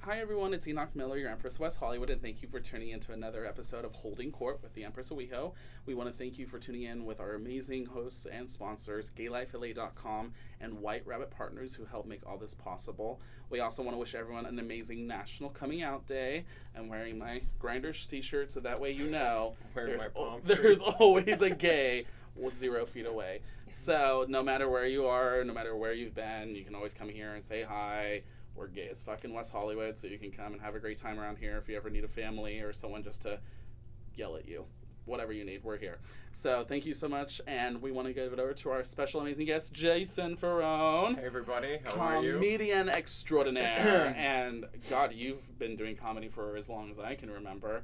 Hi everyone, it's Enoch Miller, your Empress West Hollywood, and thank you for tuning in to another episode of Holding Court with the Empress of WeHo. We want to thank you for tuning in with our amazing hosts and sponsors, Gaylifela.com and White Rabbit Partners, who help make all this possible. We also want to wish everyone an amazing National Coming Out Day. I'm wearing my Grinders t-shirt, so that way you know there's always a gay 0 feet away. So no matter where you are, no matter where you've been, you can always come here and say hi. We're gay as fucking West Hollywood, so you can come and have a great time around here if you ever need a family or someone just to yell at you. Whatever you need, we're here. So thank you so much, and we want to give it over to our special amazing guest, Jason Farone. Hey everybody, how are you? Comedian extraordinaire. And God, you've been doing comedy for as long as I can remember.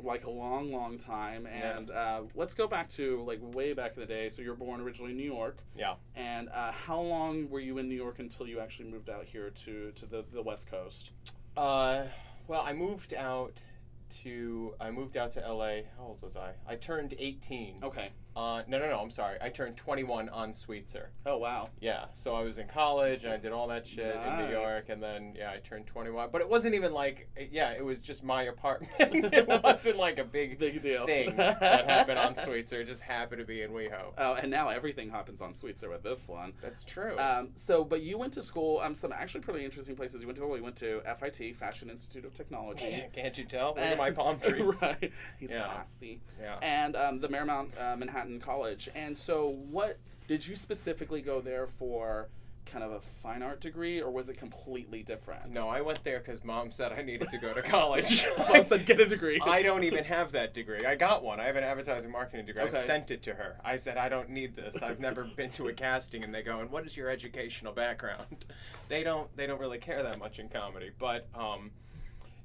Like a long time. And let's go back to like way back in the day. So you were born originally in New York. Yeah. And how long were you in New York until you actually moved out here to the West Coast? Well, I moved out to LA. How old was I? I turned 18. Okay. No, I'm sorry. I turned 21 on Sweetser. Oh, wow. Yeah, so I was in college, and I did all that shit in New York, and then, I turned 21. But it wasn't even like, it was just my apartment. It wasn't like a big deal thing that happened on Sweetser. It just happened to be in WeHo. Oh, and now everything happens on Sweetser with this one. That's true. But you went to school, some actually pretty interesting places. You went to FIT, Fashion Institute of Technology. Can't you tell? Look at my palm trees. Right. He's classy. Yeah. And the Marymount Manhattan College. And so what did you specifically go there for? Kind of a fine art degree, or was it completely different? No, I went there because Mom said I needed to go to college. Mom said get a degree. I don't even have that degree. I got one. I have an advertising marketing degree. Okay. I sent it to her. I said I don't need this. I've never been to a casting, and they go, "And what is your educational background?" They don't really care that much in comedy, but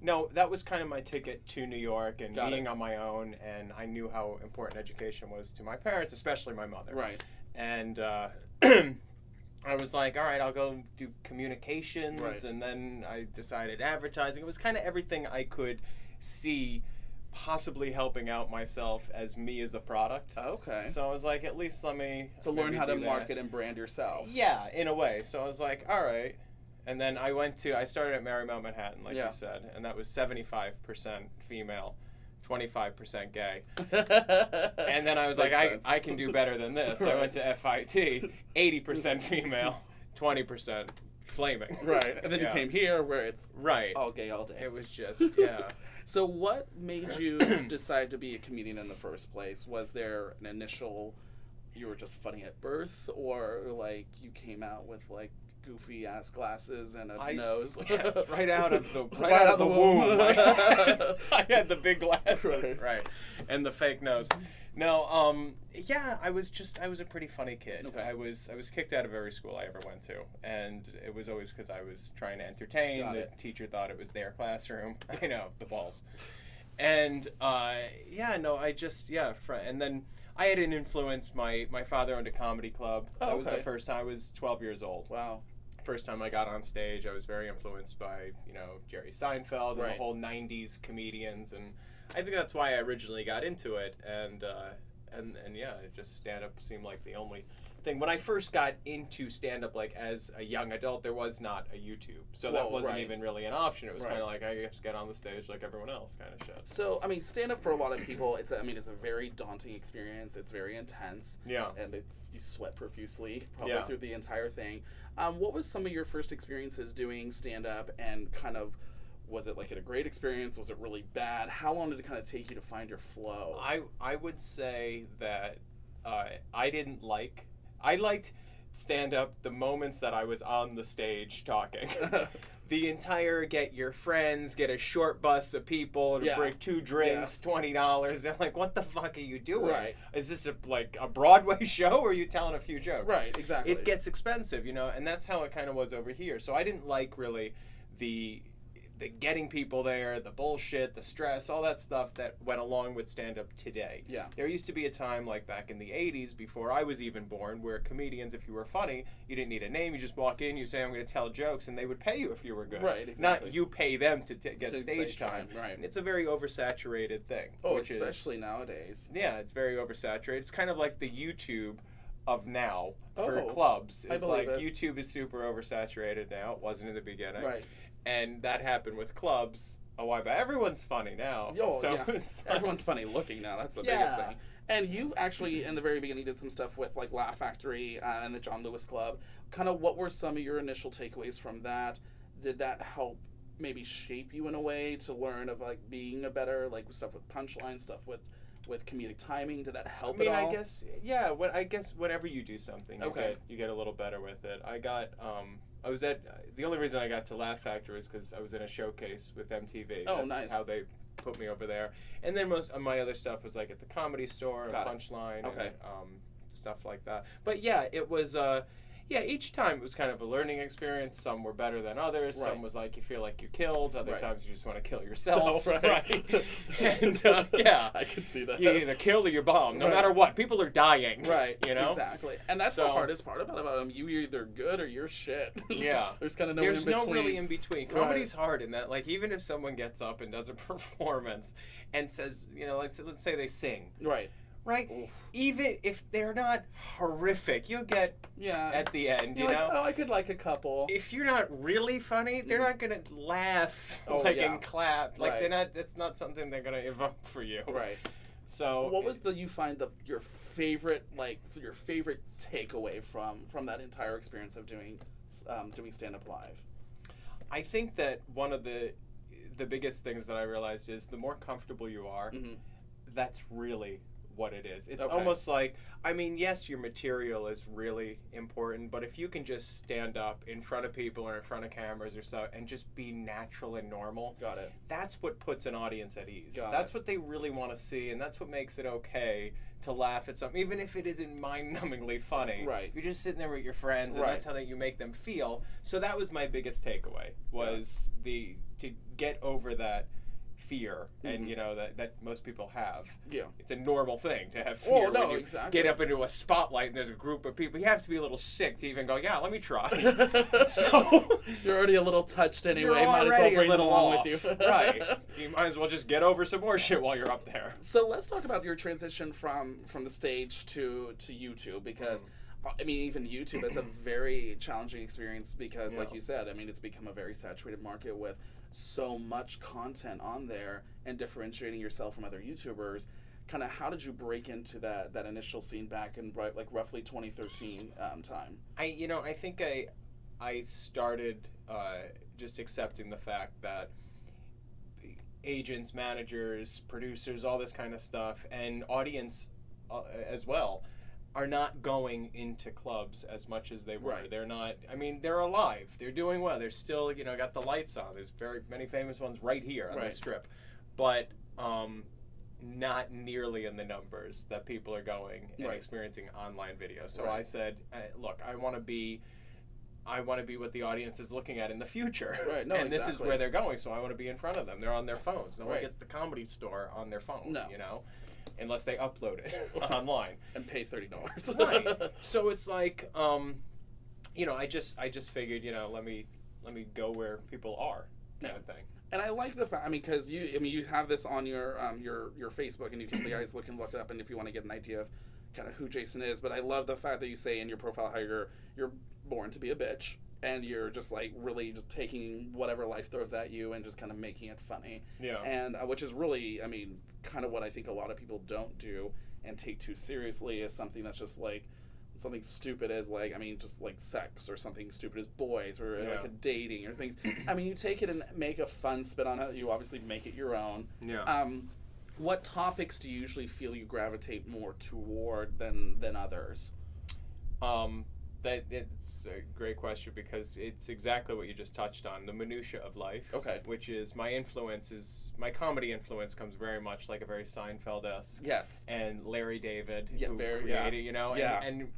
no, that was kind of my ticket to New York and being on my own, and I knew how important education was to my parents, especially my mother. Right. And I was like, all right, I'll go do communications, right. And then I decided advertising. It was kind of everything I could see possibly helping out myself as me as a product. Okay. So I was like, at least let me learn how to market and brand yourself. Yeah, in a way. So I was like, all right. And then I started at Marymount Manhattan, like you said, and that was 75% female, 25% gay. And then I was like, I can do better than this. Right. I went to FIT, 80% female, 20% flaming. Right. And then you came here where it's all gay all day. It was just, So what made you decide to be a comedian in the first place? Was there an initial, you were just funny at birth, or like you came out with like goofy ass glasses and a nose? Yes, right out of the womb. I had the big glasses, right, and the fake nose. No, I was a pretty funny kid. Okay. I was kicked out of every school I ever went to, and it was always because I was trying to entertain. The teacher thought it was their classroom. The balls. And and then I had an influence. My father owned a comedy club. That was the first time. I was 12 years old. Wow. First time I got on stage, I was very influenced by, Jerry Seinfeld and the whole 90s comedians, and I think that's why I originally got into it, and just stand-up seemed like the only thing. When I first got into stand-up, like, as a young adult, there was not a YouTube, so that wasn't even really an option. It was kind of like, I just get on the stage like everyone else kind of shit. So, I mean, stand-up for a lot of people, it's a very daunting experience. It's very intense. Yeah. And you sweat profusely, probably through the entire thing. What was some of your first experiences doing stand-up, and kind of, was it like a great experience? Was it really bad? How long did it kind of take you to find your flow? I would say that I liked stand-up the moments that I was on the stage talking. The entire get your friends, get a short bus of people to break 2 drinks, $20. They're like, what the fuck are you doing? Right. Is this a Broadway show, or are you telling a few jokes? Right, exactly. It gets expensive, and that's how it kind of was over here. So I didn't like really the getting people there, the bullshit, the stress, all that stuff that went along with stand-up today. Yeah. There used to be a time, like back in the 80s, before I was even born, where comedians, if you were funny, you didn't need a name. You just walk in, you say, I'm going to tell jokes, and they would pay you if you were good. Right, exactly. Not you pay them to get stage time. Right. And it's a very oversaturated thing. Oh, especially nowadays. Yeah, it's very oversaturated. It's kind of like the YouTube of now for clubs. It's like YouTube is super oversaturated now. It wasn't in the beginning. Right. And that happened with clubs a while back. Everyone's funny now. Everyone's funny looking now. That's the biggest thing. And you've actually, in the very beginning, did some stuff with like Laugh Factory and the John Lewis Club. Kind of what were some of your initial takeaways from that? Did that help maybe shape you in a way to learn of like being a better, like stuff with punchlines, stuff with comedic timing? Did that help at all? I guess, I guess whenever you do something, you get a little better with it. The only reason I got to Laugh Factory is because I was in a showcase with MTV. Oh, That's nice. how they put me over there. And then most of my other stuff was like at the Comedy Store and Punchline and stuff like that. But yeah, it was... each time it was kind of a learning experience. Some were better than others. Right. Some was like you feel like you killed. Other times you just want to kill yourself. Right. And I can see that. You either kill or you bomb. No matter what, people are dying. Right. You know. Exactly. And that's the hardest part about them. You're either good or you're shit. Yeah. There's kind of no There's in between. no really in between. Comedy's hard in that, like, even if someone gets up and does a performance and says, let's say they sing. Right. Oof. Even if they're not horrific, you'll get at the end, you know? Like, I could like a couple. If you're not really funny, they're not going to laugh and clap. Like, they're not, it's not something they're going to evoke for you. Right. So what was your favorite takeaway from that entire experience of doing stand-up live? I think that one of the biggest things that I realized is the more comfortable you are, that's really what it is. It's almost like, yes, your material is really important, but if you can just stand up in front of people or in front of cameras or so and just be natural and normal, that's what puts an audience at ease. That's what they really want to see, and that's what makes it okay to laugh at something, even if it isn't mind-numbingly funny. Right. You're just sitting there with your friends, and that's how you make them feel. So that was my biggest takeaway, was to get over that fear, and that most people have. Yeah, it's a normal thing to have fear. Oh, no, when you get up into a spotlight and there's a group of people. You have to be a little sick to even go, let me try. So you're already a little touched anyway. Might as well bring them along with you. Right. You might as well just get over some more shit while you're up there. So let's talk about your transition from the stage to YouTube, because even YouTube, it's a very challenging experience because, like you said, it's become a very saturated market with so much content on there, and differentiating yourself from other YouTubers. Kind of, how did you break into that initial scene back in like roughly 2013 time? I think I started just accepting the fact that agents, managers, producers, all this kind of stuff, and audience as well, are not going into clubs as much as they were. Right. They're not, they're alive. They're doing well. They're still, got the lights on. There's very many famous ones right here on the Strip. But not nearly in the numbers that people are going and experiencing online video. So I said, look, I want to be what the audience is looking at in the future. Right. No, and this is where they're going, so I want to be in front of them. They're on their phones. No one gets the Comedy Store on their phone, unless they upload it online and pay $30. Right. So it's like, I just figured, let me go where people are, kind of thing. And I like the fact, because you have this on your Facebook, and you guys can look it up, and if you want to get an idea of kind of who Jason is. But I love the fact that you say in your profile how you're born to be a bitch, and you're just like really just taking whatever life throws at you and just kind of making it funny. Yeah. And which is really, kind of what I think a lot of people don't do and take too seriously, is something that's just like something stupid as like, just like sex, or something stupid as boys, or like a dating, or things. You take it and make a fun spin on it. You obviously make it your own. Yeah. What topics do you usually feel you gravitate more toward than others? That it's a great question, because it's exactly what you just touched on, the minutia of life. Okay. Which is my comedy influence comes very much like a very Seinfeld-esque. Yes. And Larry David, who created, and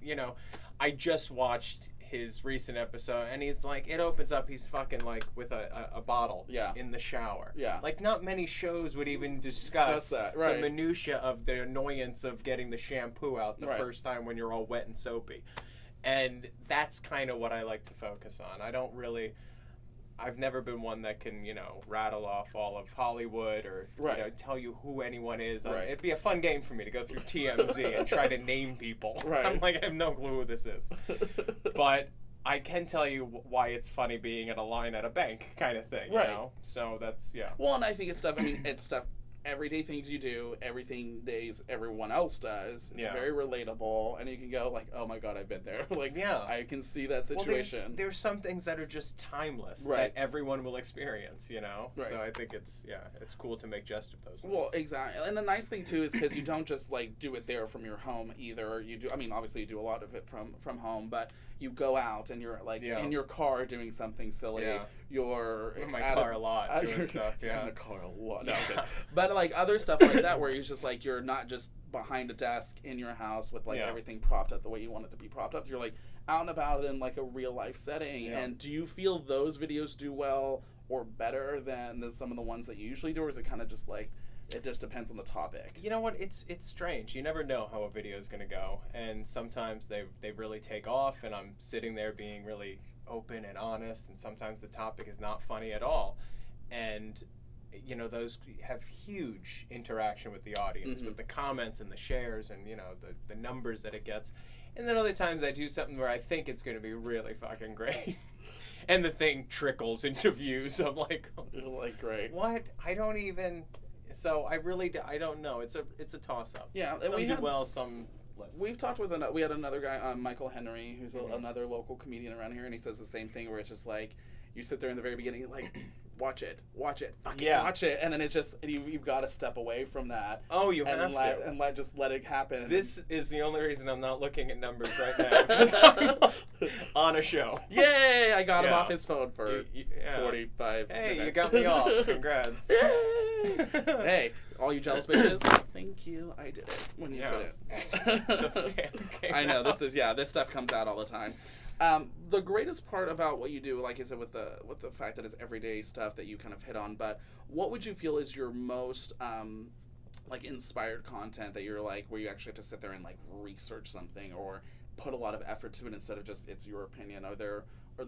I just watched his recent episode, and he's like, it opens up, he's fucking like with a bottle in the shower. Yeah. Like, not many shows would even discuss that, the minutia of the annoyance of getting the shampoo out the first time when you're all wet and soapy. And that's kind of what I like to focus on. I've never been one that can, rattle off all of Hollywood or tell you who anyone is. Right. It'd be a fun game for me to go through TMZ and try to name people. Right. I'm like, I have no clue who this is. But I can tell you why it's funny being in a line at a bank kind of thing, you know? So that's, yeah. Well, and I think it's stuff, it's stuff, everyday things you do, days everyone else does. It's very relatable, and you can go like, oh my god, I've been there. Like, I can see that situation. Well, there's some things that are just timeless that everyone will experience, you know? So I think it's cool to make jest of those things. Well, exactly. And the nice thing, too, is because you don't just, like, do it there from your home either. You do, obviously you do a lot of it from home, but you go out and you're, like, in your car doing something silly. You're in my car a lot doing stuff, in the car a lot. No, but, like, other stuff like that where you're just, like, you're not just behind a desk in your house with, like, everything propped up the way you want it to be propped up. You're, like, out and about in, like, a real-life setting. And do you feel those videos do well or better than some of the ones that you usually do, or is it kind of just, like, it just depends on the topic? You know what? It's strange. You never know how a video is going to go, and sometimes they really take off, and I'm sitting there being really open and honest, and sometimes the topic is not funny at all, and you know, those have huge interaction with the audience, with the comments and the shares, and you know, the numbers that it gets. And then other times I do something where I think it's going to be really fucking great. And the thing trickles into views. I'm like, great. What? I don't even. So I don't know. It's a toss up. Yeah, some do well, some less. We've talked with we had another guy, Michael Henry, who's another local comedian around here, and he says the same thing, where it's just like you sit there in the very beginning, like, watch it, fucking watch it, and then it's just you've got to step away from that. Oh, you have to, and just let it happen. This is the only reason I'm not looking at numbers right now, because I'm on a show. Yay! I got him off his phone for 45 Hey, minutes. you got me off. Congrats. Yay! Hey, all you jealous bitches, thank you. I did it when you couldn't. I know this stuff comes out all the time. The greatest part about what you do, like I said, with the fact that it's everyday stuff that you kind of hit on, but what would you feel is your most like inspired content that you're like, where you actually have to sit there and like research something or put a lot of effort to it instead of just it's your opinion? Are there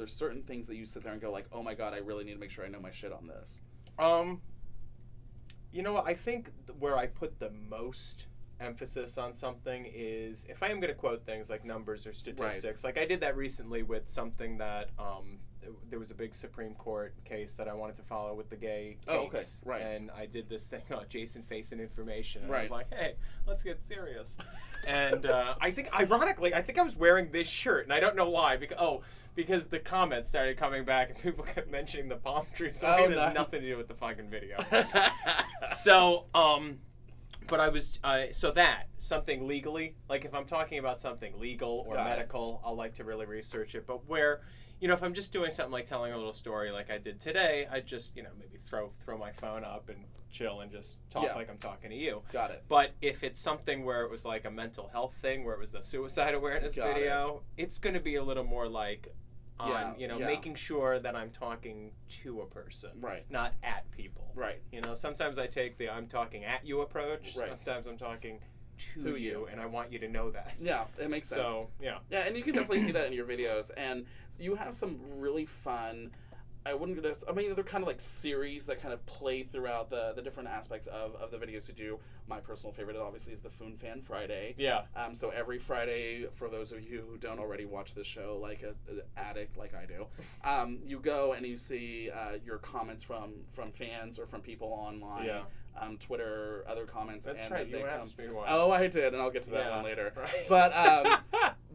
certain things that you sit there and go like, oh my god, I really need to make sure I know my shit on this? You know what? I think where I put the most emphasis on something is if I am going to quote things like numbers or statistics. Like I did that recently with something that there was a big Supreme Court case that I wanted to follow with the gay case. And I did this thing on Jason facing information, and I was like, hey, let's get serious. And I think ironically, I was wearing this shirt, and I don't know why, because the comments started coming back and people kept mentioning the palm trees. So it has nothing to do with the fucking video. So but I was, something legally, like if I'm talking about something legal or medical, I'll like to really research it. But where, you know, if I'm just doing something like telling a little story like I did today, I just, you know, maybe throw my phone up and chill and just talk like I'm talking to you. Got it. But if it's something where it was like a mental health thing, where it was the suicide awareness video, it's going to be a little more like, making sure that I'm talking to a person, not at people. You know, sometimes I take the I'm talking at you approach. Sometimes I'm talking to you, and I want you to know that. Yeah, it makes sense. So, yeah, and you can definitely see that in your videos, and you have some really fun. They're kind of like series that kind of play throughout the different aspects of the videos you do. My personal favorite, obviously, is the Foon Fan Friday. Yeah. So every Friday, for those of you who don't already watch this show, like an addict like I do, you go and you see your comments from fans or from people online. Yeah. Twitter, other comments. That's right. You asked me one. Oh, I did, and I'll get to that one later. Right.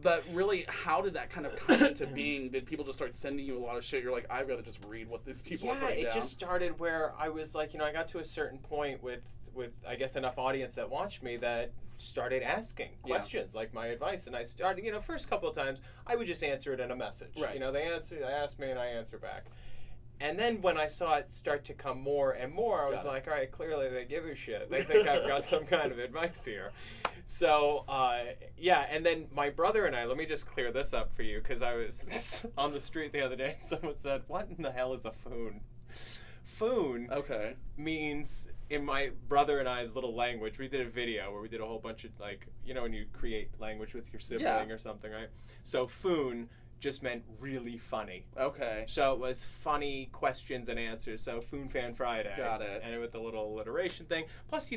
But really, how did that kind of come into being? Did people just start sending you a lot of shit? You're like, I've got to just read what these people are putting down. Yeah, it just started where I was like, I got to a certain point with I guess enough audience that watched me that started asking questions like my advice, and I started, first couple of times I would just answer it in a message. Right. They asked me and I answer back. And then when I saw it start to come more and more, I was like, all right, clearly they give a shit. They think I've got some kind of advice here. So, and then my brother and I, let me just clear this up for you, because I was on the street the other day and someone said, what in the hell is a foon? Foon means, in my brother and I's little language, we did a video where we did a whole bunch of, like, when you create language with your sibling or something, right? So foon just meant really funny. Okay. So it was funny questions and answers. So Foon Fan Friday. Got it. And with the little alliteration thing. Plus,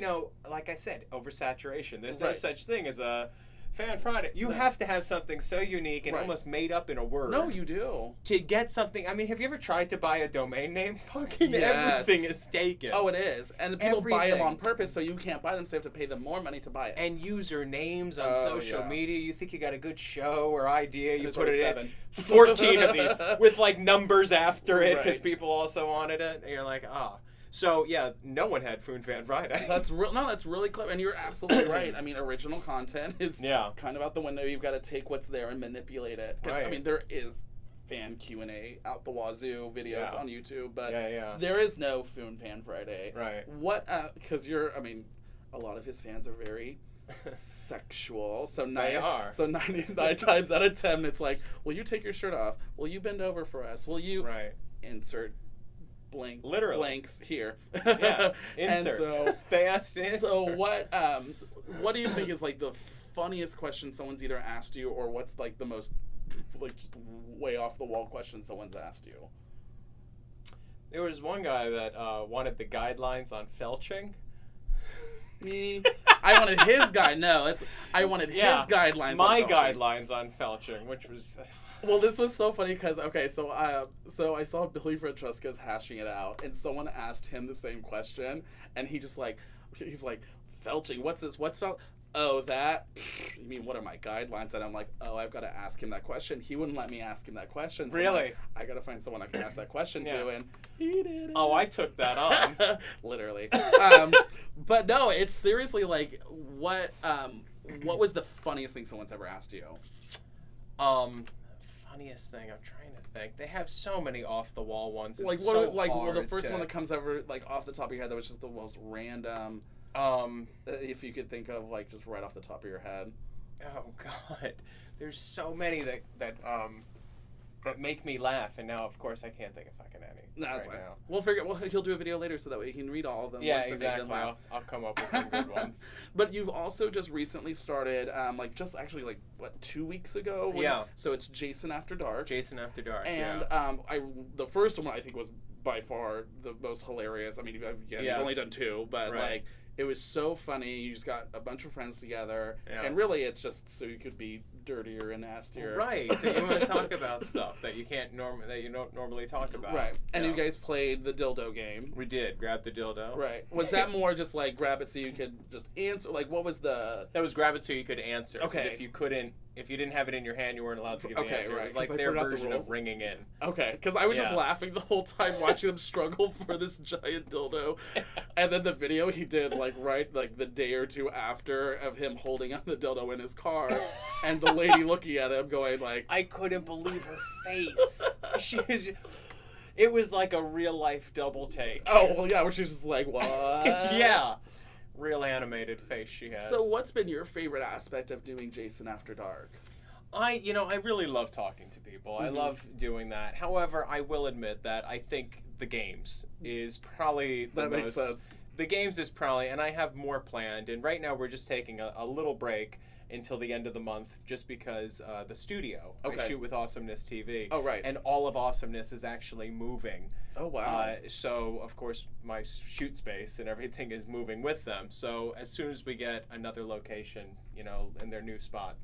like I said, oversaturation. There's no such thing as a Fan Friday. You have to have something so unique and almost made up in a word. No, you do. To get something. I mean, have you ever tried to buy a domain name? Fucking everything is taken. Oh, it is. And people buy them on purpose, so you can't buy them, so you have to pay them more money to buy it. And usernames on social media. You think you got a good show or idea. You put it in. 14 of these with like numbers after it because people also wanted it. And you're like, ah. So, yeah, no one had Foon Fan Friday. That's really clever. And you're absolutely right. I mean, original content is kind of out the window. You've got to take what's there and manipulate it. Because, I mean, there is fan Q&A out the wazoo videos on YouTube. But there is no Foon Fan Friday. Right. What, because a lot of his fans are very sexual. So they are. So 99 times out of 10, it's like, will you take your shirt off? Will you bend over for us? Will you insert blanks here. Insert. And so they asked to insert. So what do you think is like the funniest question someone's either asked you, or what's like the most like just way off the wall question someone's asked you? There was one guy that wanted the guidelines on felching. I wanted his guide. No, I wanted his guidelines. My guidelines on felching, which was. Well, this was so funny because so I saw Billy Francesca's hashing it out, and someone asked him the same question, and he's like, felching. What's this? What's fel? Oh, that. You mean what are my guidelines? And I'm like, oh, I've got to ask him that question. He wouldn't let me ask him that question. So really? Like, I got to find someone I can ask that question to, and he did it. Oh, I took that on. Literally. But no, it's seriously like what was the funniest thing someone's ever asked you? Funniest thing, I'm trying to think. They have so many off the wall ones. Like it's what? So like hard the first one that comes over like off the top of your head that was just the most random. If you could think of like just right off the top of your head. Oh God, there's so many that make me laugh, and now of course I can't think of fucking any. No, that's fine. Now. We'll figure. Well, he'll do a video later so that way you can read all of them. Yeah, exactly. I'll come up with some good ones. But you've also just recently started, like just actually like what 2 weeks ago? So it's Jason After Dark. Jason After Dark. And the first one I think was by far the most hilarious. I mean, you've only done 2, but like. It was so funny. You just got a bunch of friends together, and really, it's just so you could be dirtier and nastier. Right. So you want to talk about stuff that you can't don't normally talk about. Right. And you guys played the dildo game. We did. Grab the dildo. Right. Was that more just like grab it so you could just answer? Like, what was the? That was grab it so you could answer. Okay. If you didn't have it in your hand, you weren't allowed to give the answer. Right. It was like their version of ringing in. Okay, because I was just laughing the whole time watching them struggle for this giant dildo. And then the video he did, like the day or two after of him holding on the dildo in his car, and the lady looking at him going like... I couldn't believe her face. It was like a real life double take. Oh, well, yeah, where she's just like, what? Yeah. Real animated face she had. So what's been your favorite aspect of doing Jason After Dark? I really love talking to people. I love doing that. However, I will admit that I think the games is probably the most... That makes sense. The games is probably, and I have more planned, and right now we're just taking a little break until the end of the month just because the studio, I shoot with Awesomeness TV. Oh, right. And all of Awesomeness is actually moving. Oh, wow. So, of course, my shoot space and everything is moving with them. So, as soon as we get another location, in their new spot,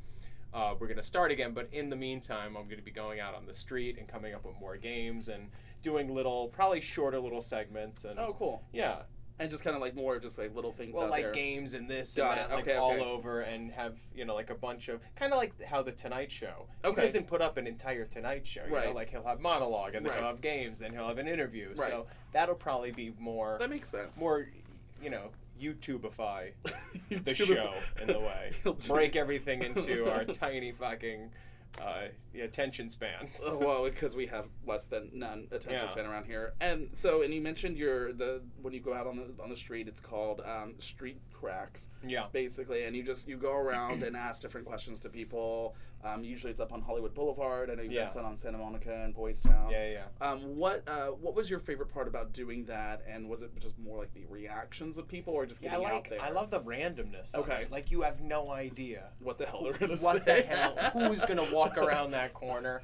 we're going to start again. But in the meantime, I'm going to be going out on the street and coming up with more games and doing probably shorter little segments. And oh, cool. Yeah. And just kind of like more just like little things out there. Well, like games and this and that, all over, and have, like a bunch of, kind of like how the Tonight Show. He doesn't put up an entire Tonight Show. Like he'll have monologue, and then he'll have games, and he'll have an interview. Right. So that'll probably be more. That makes sense. More, YouTubeify the show in the way. Break everything into our tiny fucking attention spans. Well, because we have less than none attention span around here. And so, and you mentioned when you go out on the street, it's called street cracks. Yeah. Basically, and you go around and ask different questions to people. Usually it's up on Hollywood Boulevard. I know you've done some on Santa Monica and Boys Town. Yeah. What was your favorite part about doing that? And was it just more like the reactions of people, or just getting out there? I love the randomness. Okay. Like you have no idea what the hell they're gonna say. What the hell? Who's gonna walk around that corner?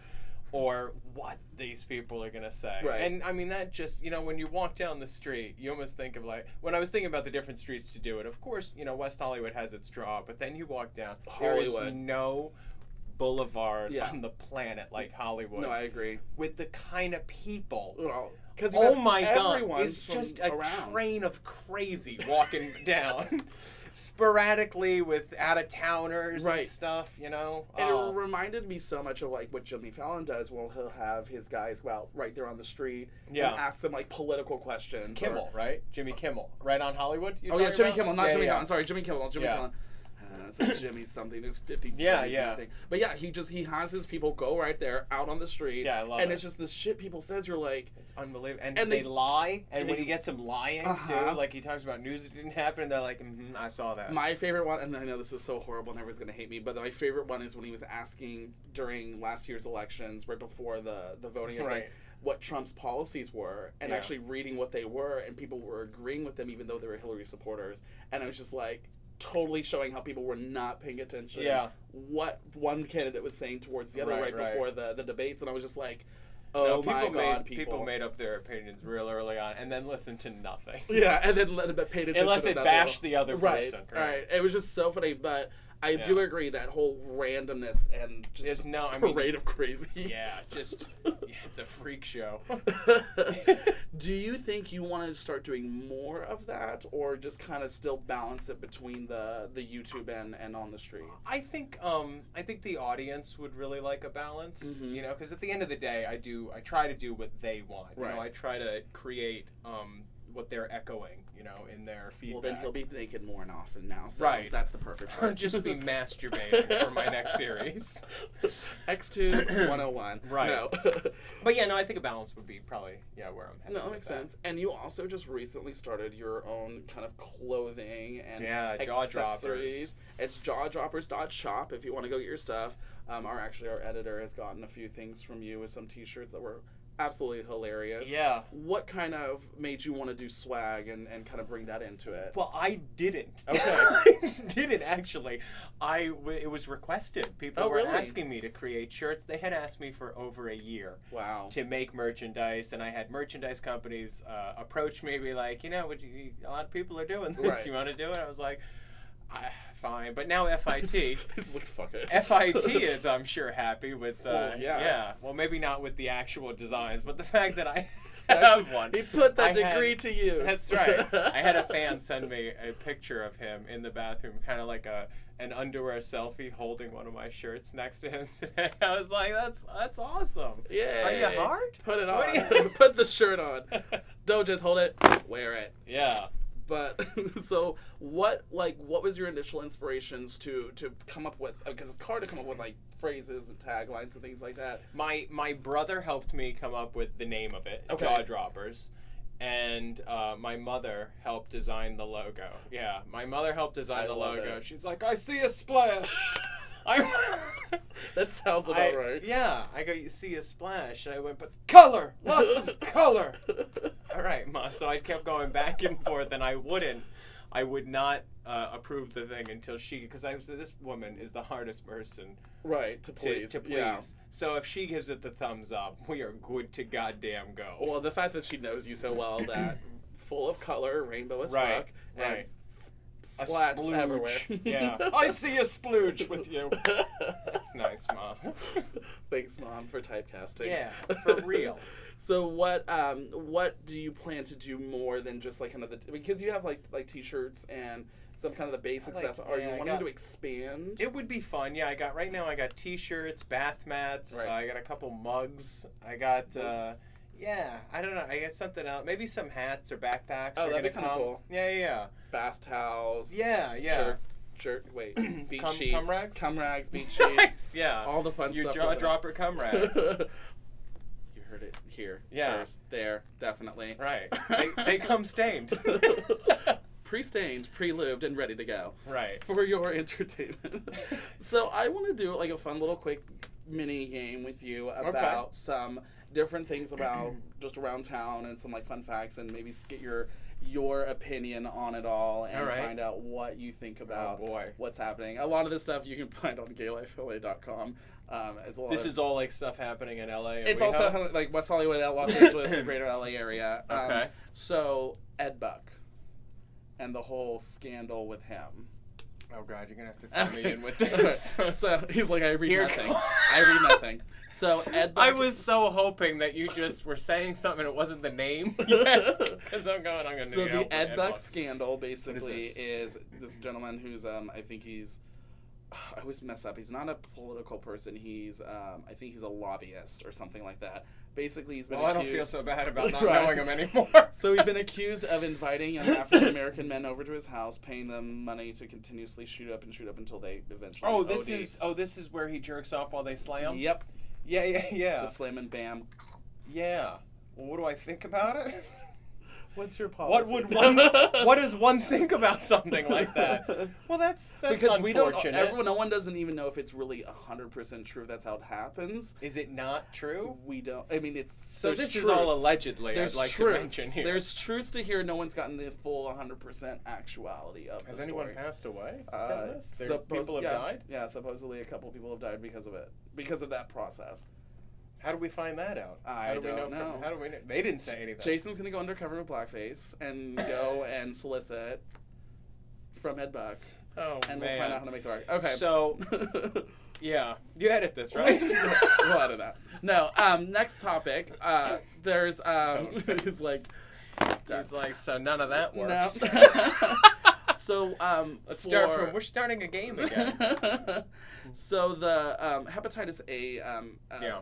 or what these people are gonna say. Right. And I mean that just, you know, when you walk down the street, you almost think of like, when I was thinking about the different streets to do it, of course, you know, West Hollywood has its draw, but then you walk down, there is no boulevard on the planet like Hollywood. No, I agree. With the kind of people. Well, oh my God, it's just a train of crazy walking down. Sporadically with out-of-towners and stuff, you know. And it reminded me so much of like what Jimmy Fallon does. Well, he'll have his guys go out right there on the street and ask them like political questions. Kimmel, right? Jimmy Kimmel, right on Hollywood. Jimmy Kimmel, not Jimmy Fallon. Sorry, Jimmy Kimmel, Jimmy Fallon. It's Jimmy something. There's 50. Something. But yeah, he has his people go right there out on the street. Yeah, I love it. And it's just the shit people says. You're like, it's unbelievable. And they lie. And when he gets them lying too, like he talks about news that didn't happen, and they're like, I saw that. My favorite one, and I know this is so horrible, and everyone's gonna hate me, but my favorite one is when he was asking during last year's elections, right before the voting, like, what Trump's policies were, and actually reading what they were, and people were agreeing with them even though they were Hillary supporters, and I was just like, totally showing how people were not paying attention. What one candidate was saying towards the other before the debates, and I was just like, oh my God, people made up their opinions real early on, and then listened to nothing. Yeah, and then let it paid attention. Unless it bashed the other person. Right. It was just so funny, but I do agree that whole randomness and just parade of crazy. Yeah, just it's a freak show. Do you think you want to start doing more of that, or just kind of still balance it between the YouTube and on the street? I think the audience would really like a balance, you know, because at the end of the day, I try to do what they want. You know, I try to create what they're echoing, you know, in their feedback. Well, then he'll be naked more and often now, so that's the perfect part. Just be masturbating for my next series. X2 101. Right. No. But yeah, no, I think a balance would be probably, where I'm headed. No, that makes sense. And you also just recently started your own kind of clothing and jaw droppers. It's jawdroppers.shop if you want to go get your stuff. Our editor has gotten a few things from you with some t-shirts that were absolutely hilarious. Yeah. What kind of made you want to do swag and kind of bring that into it? Well, I didn't. Okay. I didn't actually. It was requested. People were asking me to create shirts. They had asked me for over a year. Wow. To make merchandise, and I had merchandise companies approach me, be like, a lot of people are doing this. Right. You want to do it? I was like, fine. But now FIT. It's like, fuck it. FIT is, I'm sure, happy with. Well, maybe not with the actual designs, but the fact that I have one. He put that degree to use. That's right. I had a fan send me a picture of him in the bathroom, kind of like an underwear selfie, holding one of my shirts next to him today. I was like, that's awesome. Yeah. Are you hard? Put it on. Put the shirt on. Don't just hold it. Wear it. Yeah. But so what was your initial inspirations to come up with, because it's hard to come up with like phrases and taglines and things like that. My brother helped me come up with the name of it, Jaw Droppers, and my mother helped design the logo. Yeah, my mother helped design the logo. She's like, I see a splash. That sounds about right. Yeah, I go, you see a splash. And I went, but color, lots of color. All right, Ma. So I kept going back and forth, and I would not approve the thing until because this woman is the hardest person. Right, to please. To please. Yeah. So if she gives it the thumbs up, we are good to goddamn go. Well, the fact that she knows you so well, that full of color, rainbow as fuck, and splats everywhere. Yeah. I see a splooge with you. That's nice, Mom. Thanks, Mom, for typecasting. Yeah, for real. So what do you plan to do more than just like kind of because you have like t-shirts and some kind of the basic stuff. Are you wanting to expand? It would be fun. Yeah, I got t-shirts, bath mats. Right. I got a couple mugs. I got I don't know. I got something else. Maybe some hats or backpacks. Oh, that'd be kind of cool. Yeah. Bath towels. Yeah. Beach sheets. Cum rags, beach sheets. Nice. Yeah. All the fun stuff. Your jaw dropper cum rags. You heard it here. Yeah. First. There. Definitely. Right. They come stained. Pre-stained, pre-lubed, and ready to go. Right. For your entertainment. So I want to do like a fun little quick mini game with you about some different things about just around town and some like fun facts, and maybe get your opinion on it all and find out what you think about what's happening. A lot of this stuff you can find on Gaylifela.com. It's a lot This is all like stuff happening in LA. It's also like West Hollywood, Los Angeles, the greater LA area. Okay. So Ed Buck and the whole scandal with him. Oh God, you're gonna have to fill me in with this. So he's like, I read nothing. I read nothing. So Ed Buck. I was so hoping that you just were saying something and it wasn't the name. Because I'm gonna So need help the with Ed Buck scandal basically is is this gentleman who's I think he's I always mess up. He's not a political person. He's I think he's a lobbyist or something like that. Basically, he's been accused. I don't feel so bad about not Right. knowing him anymore. So he's been accused of inviting African American men over to his house, paying them money to continuously shoot up until they eventually. This is where he jerks off while they slam. Yep. Yeah. The slam and bam. Yeah. Well, what do I think about it? What's your policy? What does one think about something like that? Well, that's because unfortunate. No one doesn't even know if it's really 100% true. That's how it happens. Is it not true? We don't. I mean, it's so. This is all allegedly. There's I'd like truth. to mention here. There's truths to hear. No one's gotten the full 100% actuality of. Has the anyone story. passed away from this? People have died. Yeah, supposedly a couple people have died because of it. Because of that process. How do we find that out? I don't know. How do we know? They didn't say anything. Jason's going to go undercover with blackface and go and solicit from Ed Buck. Oh, and we'll find out how to make the record. Okay. So, yeah. You edit this, right? We'll edit that. No, next topic. There's, he's like, so none of that works. No. So, let's start from, we're starting a game again. So the hepatitis A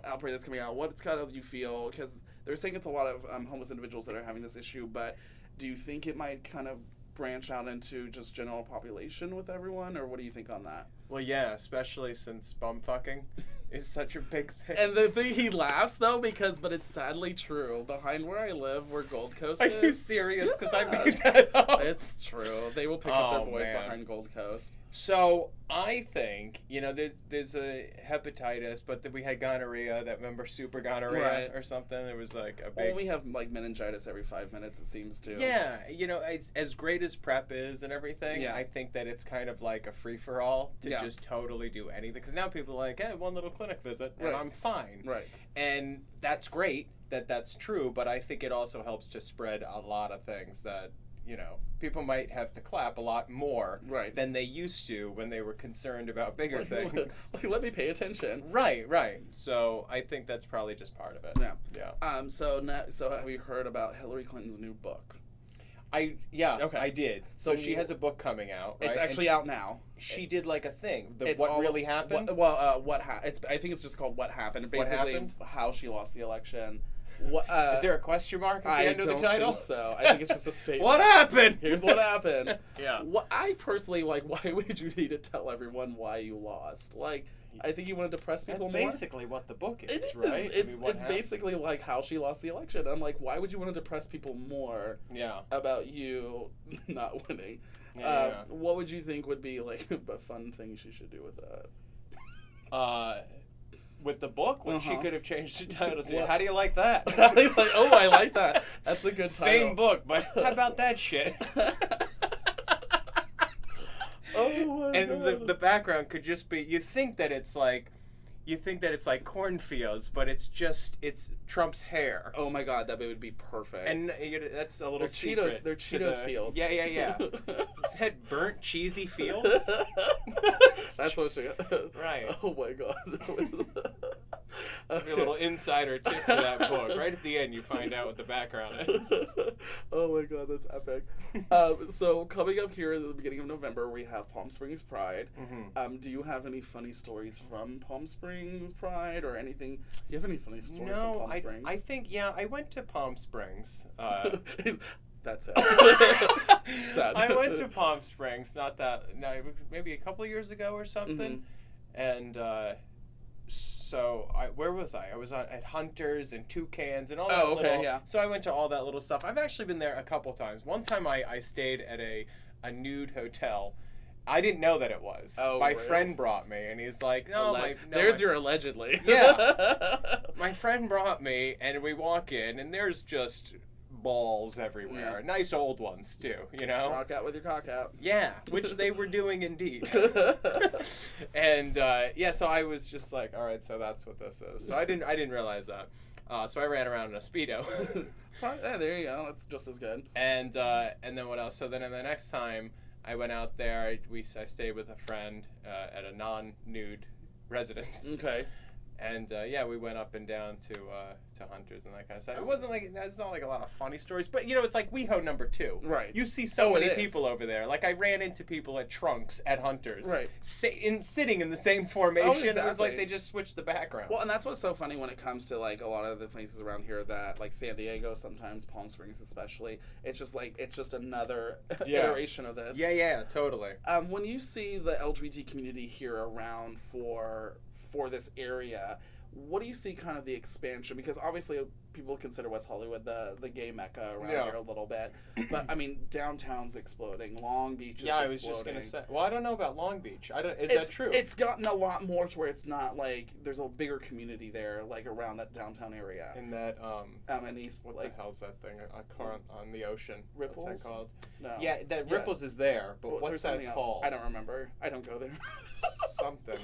outbreak that's coming out, what's kind of you feel, because they're saying it's a lot of homeless individuals that are having this issue, but do you think it might kind of branch out into just general population with everyone, or what do you think on that? Well, yeah, especially since bumfucking is such a big thing. And the thing, he laughs though, but it's sadly true. Behind where I live, where Gold Coast Are is. you serious? Because I made that up. It's true. They will pick up their boys behind Gold Coast. So I think, there's a hepatitis, but then we had gonorrhea, remember super gonorrhea or something? It was like a big... Well, we have like meningitis every 5 minutes, it seems to. Yeah, it's, as great as PrEP is and everything, I think that it's kind of like a free-for-all to just totally do anything. Because now people are like, hey, one little clinic visit and I'm fine. Right. And that's great that that's true, but I think it also helps to spread a lot of things that, people might have to clap a lot more than they used to when they were concerned about bigger things. Let me pay attention. Right. So I think that's probably just part of it. Yeah. So have you heard about Hillary Clinton's new book? I did. So she has a book coming out. Right? It's actually out now. She did like a thing. It's what really happened? I think it's just called What Happened. Basically, how she lost the election. Is there a question mark at the end of the title? I don't think so. I think it's just a statement. What happened? Here's what happened. Yeah. I personally, why would you need to tell everyone why you lost? I think you want to depress people more. That's basically what the book is, right? It's basically like how she lost the election. I'm like, why would you want to depress people more about you not winning? What would you think would be like a fun thing she should do with that? With the book, she could have changed the title to. How do you like that? I like that. That's a good title. Same book, but how about that shit? Oh my God. And the background could just be, you think that it's like cornfields, but it's Trump's hair. Oh my God, that would be perfect. And that's a little secret. They're Cheetos fields. Yeah. Is that burnt cheesy fields? That's what she got. Right. Oh my God. A little insider tip for that book. Right at the end, you find out what the background is. Oh my God, that's epic. So coming up here at the beginning of November, we have Palm Springs Pride. Mm-hmm. Do you have any funny stories from Palm Springs Pride or anything? Do you have any funny stories from Palm Springs? I think, I went to Palm Springs. That's it. I went to Palm Springs, maybe a couple of years ago or something. Mm-hmm. And so where was I? I was at Hunter's and Toucans and all that. Oh, okay, yeah. So I went to all that little stuff. I've actually been there a couple times. One time I stayed at a nude hotel. I didn't know that it was. Oh, my really? friend brought me, and he's like, there's your allegedly. Yeah. My friend brought me, and we walk in, and there's just balls everywhere. Yeah. Nice old ones too, you know. Rock out with your cock out. Yeah, which they were doing indeed. And so I was just like, all right, so that's what this is. So I didn't realize that. So I ran around in a Speedo. Yeah, there you go. That's just as good. And then what else? So then the next time I went out there, I stayed with a friend at a non-nude residence. Okay. And we went up and down to Hunters and that kind of stuff. It wasn't like it's not like a lot of funny stories, but you know, it's like WeHo number 2. Right. You see so many people over there. Like I ran into people at Trunks at Hunters. Right. Sitting in the same formation. Oh, exactly. It was like they just switched the backgrounds. Well, and that's what's so funny when it comes to like a lot of the places around here that like San Diego, sometimes Palm Springs especially. It's just another iteration of this. Yeah, totally. When you see the LGBT community here around for this area, what do you see kind of the expansion? Because obviously people consider West Hollywood the gay mecca around here a little bit. But I mean, downtown's exploding. Long Beach is exploding. Yeah, I was just going to say. Well, I don't know about Long Beach. Is that true? It's gotten a lot more to where it's not like there's a bigger community there, like around that downtown area. In that in East, what the hell's that thing? A car on the ocean. Ripples? What's that called? No. Yeah, that Ripples is there, but what's that called? I don't remember. I don't go there. Something.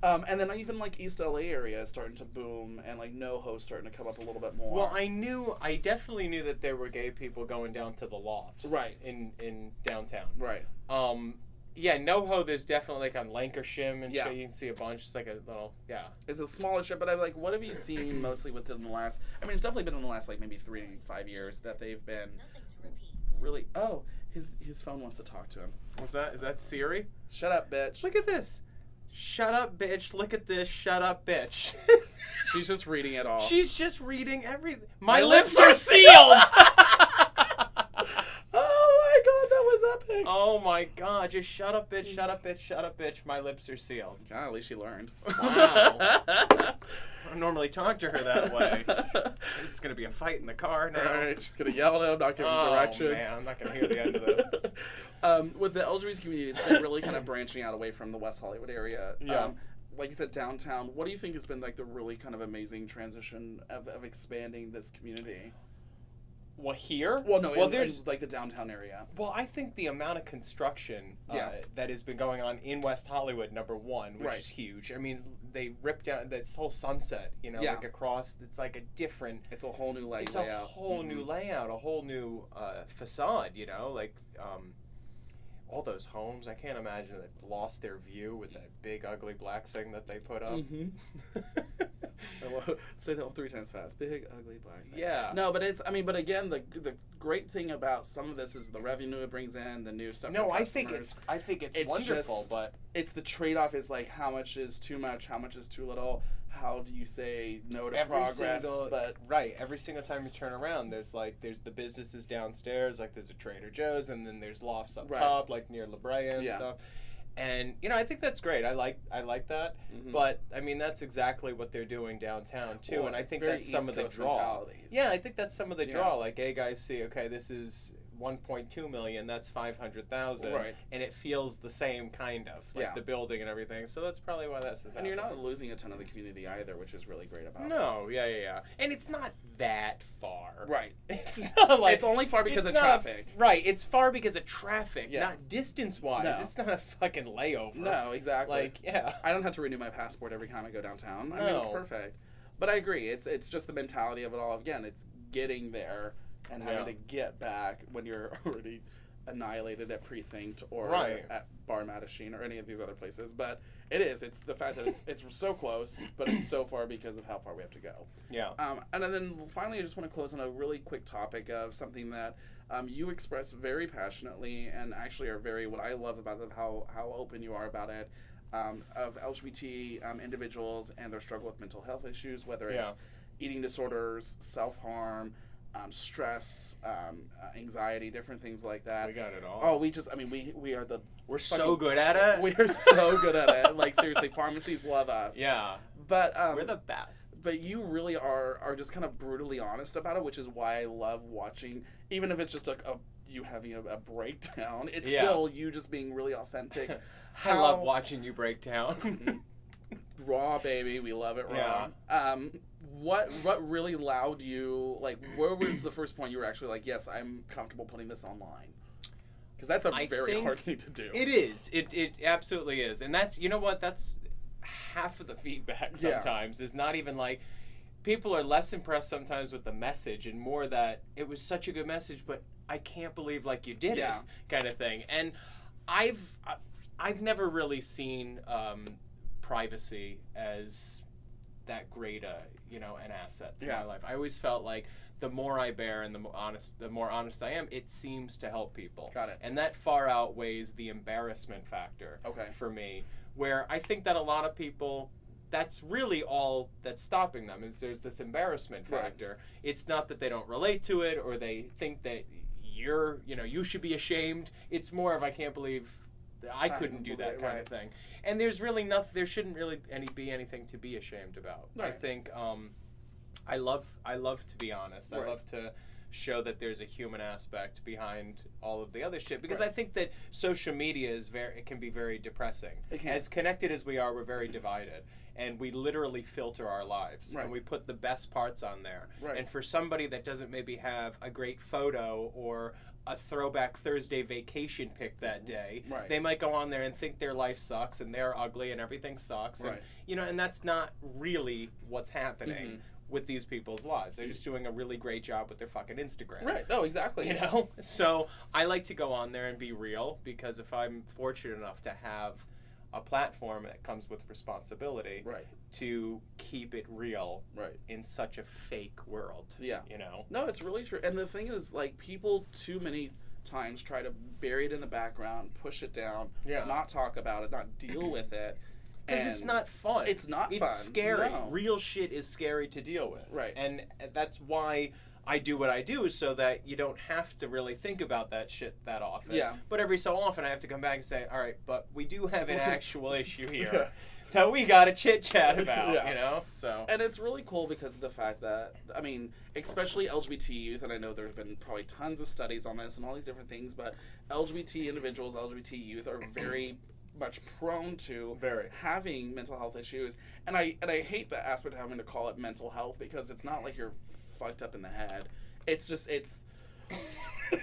And then even like East LA area is starting to boom, and like NoHo's starting to come up a little bit more. Well, I definitely knew that there were gay people going down to the lofts, right, in downtown, right. NoHo, there's definitely like on Lancashire and shit, you can see a bunch. It's like a little, it's a smaller strip, but I'm like, what have you seen mostly within the last? I mean, it's definitely been in the last like maybe 3 to 5 years that they've been really. Oh, his phone wants to talk to him. What's that? Is that Siri? Shut up, bitch. Look at this. Shut up, bitch. Look at this. Shut up, bitch. She's just reading it all. She's just reading everything. My lips are sealed! Oh my god, that was epic. Oh my god, just shut up, bitch. Shut up, bitch. Shut up, bitch. My lips are sealed. God, at least she learned. Wow. I don't normally talk to her that way. This is going to be a fight in the car now. Right, she's going to yell at him, not give him directions. Oh man, I'm not going to hear the end of this. With the LGBT community, it's been really kind of branching out away from the West Hollywood area. Yeah. Like you said, downtown. What do you think has been like the really kind of amazing transition of expanding this community? Well, here? Well, no, in like the downtown area. Well, I think the amount of construction that has been going on in West Hollywood, number one, which is huge. I mean, they ripped down this whole Sunset, like across. It's like a different. It's a whole new layout. It's a whole new layout, a whole new facade. Like. All those homes, I can't imagine that lost their view with that big ugly black thing that they put up. Mm-hmm. Say that 3 times fast. Big ugly black thing. Yeah. No, but but again, the great thing about some of this is the revenue it brings in, the new stuff. No, I think it's wonderful, but it's the trade-off is like how much is too much, how much is too little. How do you say no to progress? Every single time you turn around, there's the businesses downstairs, like there's a Trader Joe's, and then there's lofts up top, like near La Brea and stuff. And I think that's great. I like that. Mm-hmm. But I mean, that's exactly what they're doing downtown too. Well, and I think that's some of the draw. Mentality. Yeah, I think that's some of the draw. Like gay guys see, okay, this is 1.2 million, that's 500,000, and it feels the same kind of like the building and everything. So that's probably why that's happening. And you're not losing a ton of the community either, which is really great about it. No, yeah. And it's not that far. Right. It's not like it's only far because of traffic. It's far because of traffic, not distance-wise. No. It's not a fucking layover. No, exactly. I don't have to renew my passport every time I go downtown. No. I mean, it's perfect. But I agree. It's just the mentality of it all. Again, it's getting there and having to get back when you're already annihilated at Precinct or at Bar Mattachine or any of these other places. But it's the fact that it's so close, but it's so far because of how far we have to go. Yeah. And then finally, I just want to close on a really quick topic of something that you express very passionately and actually are very, what I love about how open you are about it, of LGBT individuals and their struggle with mental health issues, whether it's eating disorders, self-harm, stress, anxiety, different things like that. We got it all. Oh, we are we're so good at it. We are so good at it. Like seriously, pharmacies love us. Yeah. But we're the best. But you really are just kind of brutally honest about it, which is why I love watching, even if it's just you having a breakdown. It's still you just being really authentic. I love watching you break down. Raw, baby. We love it raw. what really allowed you, like, where was the first point you were actually like, yes, I'm comfortable putting this online? Because that's a very hard thing to do. It is. It absolutely is. And that's, you know what, that's half of the feedback sometimes is not even like, people are less impressed sometimes with the message and more that it was such a good message, but I can't believe like you did it kind of thing. And I've never really seen privacy as that great an asset to my life. I always felt like the more I bear and the more honest I am, it seems to help people. Got it. And that far outweighs the embarrassment factor for me, where I think that a lot of people, that's really all that's stopping them, is there's this embarrassment factor. Right. It's not that they don't relate to it or they think that you should be ashamed. It's more of, I can't believe I couldn't do that kind of thing. And there's really nothing, there shouldn't really be anything to be ashamed about. Right. I think I love to be honest. I love to show that there's a human aspect behind all of the other shit, because I think that social media it can be very depressing. As connected as we are, we're very divided. And we literally filter our lives, and we put the best parts on there. Right. And for somebody that doesn't maybe have a great photo or a throwback Thursday vacation pic that day, they might go on there and think their life sucks and they're ugly and everything sucks. And, and that's not really what's happening with these people's lives. They're just doing a really great job with their fucking Instagram. Right. No, exactly. So I like to go on there and be real, because if I'm fortunate enough to have a platform that comes with responsibility to keep it real in such a fake world. Yeah. No, it's really true. And the thing is, like, people too many times try to bury it in the background, push it down, not talk about it, not deal with it. Because it's not fun. It's not fun. It's scary. No. Real shit is scary to deal with. Right. And that's why I do what I do, so that you don't have to really think about that shit that often. Yeah. But every so often I have to come back and say, all right, but we do have an actual issue here that we got to chit-chat about, So. And it's really cool because of the fact that, I mean, especially LGBT youth, and I know there's been probably tons of studies on this and all these different things, but LGBT individuals, LGBT youth are very much prone to having mental health issues. And I hate the aspect of having to call it mental health, because it's not like you're fucked up in the head. It's just, it's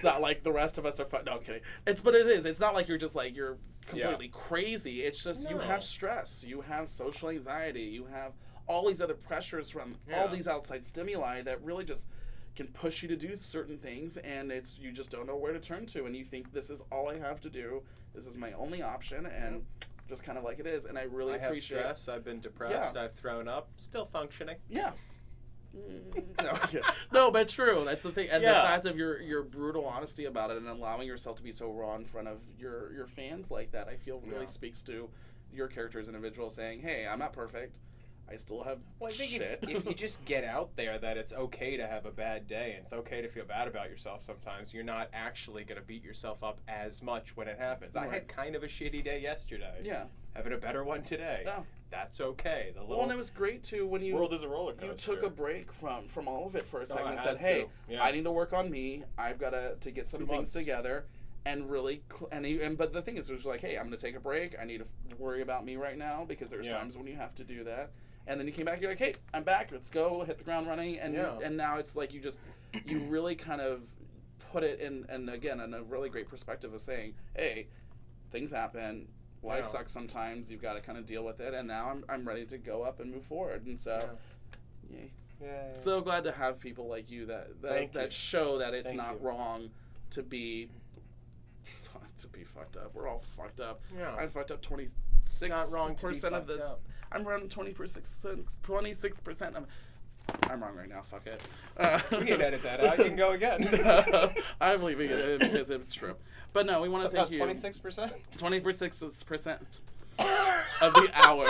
not like the rest of us are no, I'm kidding. But it is. It's not like you're just like, you're completely crazy. It's just, you have stress, you have social anxiety, you have all these other pressures from all these outside stimuli that really just can push you to do certain things, and you just don't know where to turn to, and you think, this is all I have to do, this is my only option, and just kind of like it is. And I really appreciate have stress, I've been depressed, I've thrown up, still functioning. Yeah. No, but true. That's the thing. And the fact of your brutal honesty about it and allowing yourself to be so raw in front of your fans like that, I feel really speaks to your character as an individual, saying, hey, I'm not perfect. I still have shit. If you just get out there that it's okay to have a bad day and it's okay to feel bad about yourself sometimes, you're not actually going to beat yourself up as much when it happens. I had kind of a shitty day yesterday. Yeah. Having a better one today. Yeah. That's okay. And it was great too when you world is a roller coaster. You took a break from all of it for a second and said, "Hey, I need to work on me. I've got to get some things together." And really, but the thing is, it was like, "Hey, I'm going to take a break. I need to worry about me right now," because there's times when you have to do that. And then you came back. You're like, "Hey, I'm back. Let's go. Hit the ground running." And and now it's like you really kind of put it in, and again, in a really great perspective of saying, "Hey, things happen. Life sucks sometimes. You've got to kind of deal with it." And now I'm ready to go up and move forward. And so, so glad to have people like you that show that it's not wrong to be fucked up. We're all fucked up. Yeah. I fucked up 26% of this. I'm around 26%. I'm wrong right now. Fuck it. We can edit that out. You can go again. I'm leaving it in because it's true. But no, we want to thank you. 26%? 26% of the hour.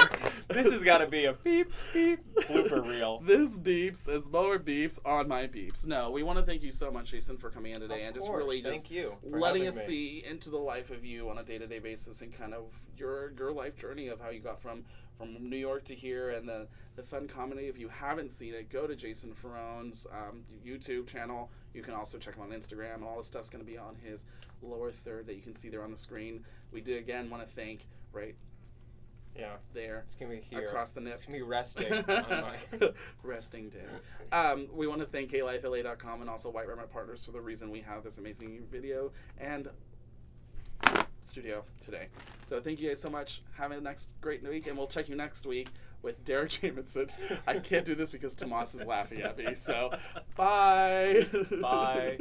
This has got to be a beep, beep blooper reel. This beeps is lower beeps on my beeps. No, we want to thank you so much, Jason, for coming in today and just really letting us see into the life of you on a day-to-day basis and kind of your life journey of how you got from New York to here, and the fun comedy. If you haven't seen it, go to Jason Farone's YouTube channel. You can also check him on Instagram, and all this stuff's going to be on his lower third that you can see there on the screen. We do, again, want to thank, Yeah. There. It's going to be here. Across the nips. It's going to be resting on my... Resting day. We want to thank Gaylifela.com and also White Remnant Partners for the reason we have this amazing video and studio today. So thank you guys so much. Have a next great week, and we'll check you next week with Derek Jamison. I can't do this because Tomas is laughing at me. So, bye. Bye.